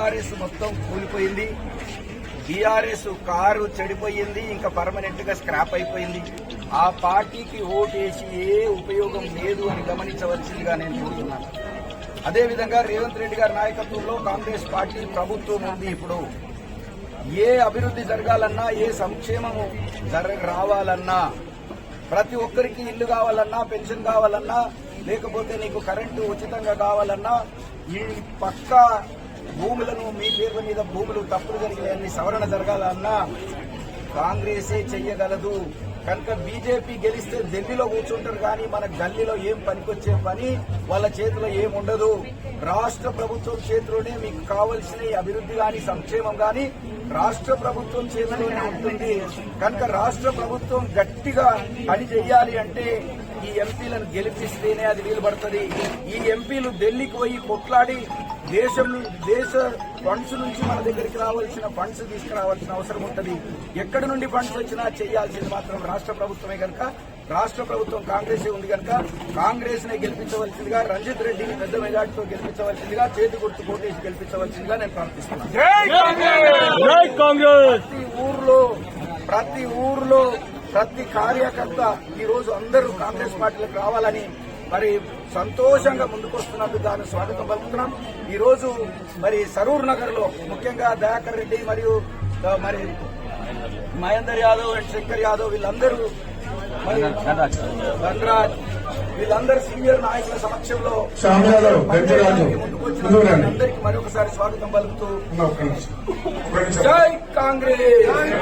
BRS మొత్తం కూలిపోయింది. BRS car చెడిపోయింది, ఇంకా పర్మనెంట్ గా స్క్రాప్ అయిపోయింది. ఆ పార్టీకి ఓటేసి ఏ ఉపయోగం లేదు అని గమనించవలసిందిగా నేను కోరుతున్నాను. అదేవిధంగా రేవంత్ రెడ్డి గారి నాయకత్వంలో కాంగ్రెస్ పార్టీ ప్రభుత్వం ఉంది. ఇప్పుడు ఏ అభివృద్ధి జరగాలన్నా, ఏ సంక్షేమము రావాలన్నా, ప్రతి ఒక్కరికి ఇల్లు కావాలన్నా, పెన్షన్ కావాలన్నా, లేకపోతే నీకు కరెంటు ఉచితంగా కావాలన్నా, ఈ పక్క భూములను మీ పేర్ల మీద భూములు తప్పులు జరిగినాయని సవరణ జరగాలన్నా కాంగ్రెసే చెయ్యగలదు. కనుక బీజేపీ గెలిస్తే ఢిల్లీలో కూర్చుంటారు, కానీ మన గల్లీలో ఏం పనికొచ్చే పని వాళ్ళ చేతిలో ఏముండదు. రాష్ట్ర ప్రభుత్వం చేతిలోనే మీకు కావలసిన అభివృద్ధి గాని సంక్షేమం గాని రాష్ట్ర ప్రభుత్వం చేతిలోనే ఉంటుంది. కనుక రాష్ట్ర ప్రభుత్వం గట్టిగా పని చెయ్యాలి అంటే ఈ ఎంపీలను గెలిపిస్తేనే అది వీలు పడుతుంది. ఈ ఎంపీలు ఢిల్లీకి పోయి కొట్లాడి దేశ ఫండ్స్ నుంచి మన దగ్గరికి రావాల్సిన ఫండ్స్ తీసుకురావాల్సిన అవసరం ఉంటుంది. ఎక్కడి నుండి ఫండ్స్ వచ్చినా చేయాల్సింది మాత్రం రాష్ట్ర ప్రభుత్వమే. కనుక రాష్ట్ర ప్రభుత్వం కాంగ్రెస్ ఉంది కనుక కాంగ్రెస్ నే గెలిపించవలసిందిగా, రంజిత్ రెడ్డిని పెద్ద మెజార్టీతో గెలిపించవలసిందిగా, చేతి గుర్తు కోటేసి గెలిపించవలసిందిగా నేను ప్రార్థిస్తున్నాను. ప్రతి ఊర్లో ప్రతి కార్యకర్త ఈ రోజు అందరూ కాంగ్రెస్ పార్టీలకు రావాలని మరి సంతోషంగా ముందుకొస్తున్నందుకు దాన్ని స్వాగతం పలుకుతున్నాం. ఈ రోజు మరి సరూర్ నగర్ లో ముఖ్యంగా దయాకర్ రెడ్డి మరియు మరి మహేందర్ యాదవ్ అండ్ శంకర్ యాదవ్ వీళ్ళందరూ మరి ధనరాజ్ వీళ్ళందరూ సీనియర్ నాయకుల సమక్షంలో ముందుకొచ్చిన అందరికీ మరొకసారి స్వాగతం పలుకుతూ జై కాంగ్రెస్.